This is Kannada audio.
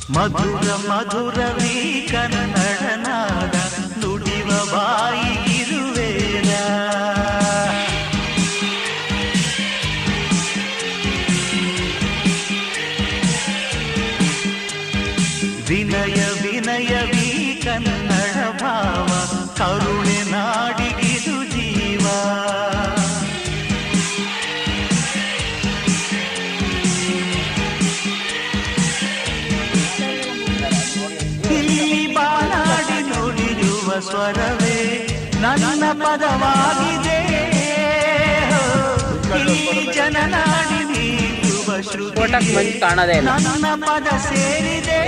ಮಧುರ ಮಧುರವೀ ಕನ್ನಡ ನಾಡ ನುಡಿವ ಬಾಯಿಗಿರುವೇರ. ವಿನಯ ವಿನಯವೀ ಕನ್ನಡ ಭಾವ ಕರುಣೆ ನಾಡಿಗಿದು ಜೀವ. ಇಲ್ಲಿ ಬಾನಾಡಿ ನುಡಿಯುವ ಸ್ವರವೇ ನನ್ನ ಪದವಾಗಿದೆ. ಇಲ್ಲಿ ಜನನಾಡಿ ನೀಡುವ ಶ್ರುತಿ ನನ್ನ ಪದ ಸೇರಿದೆ.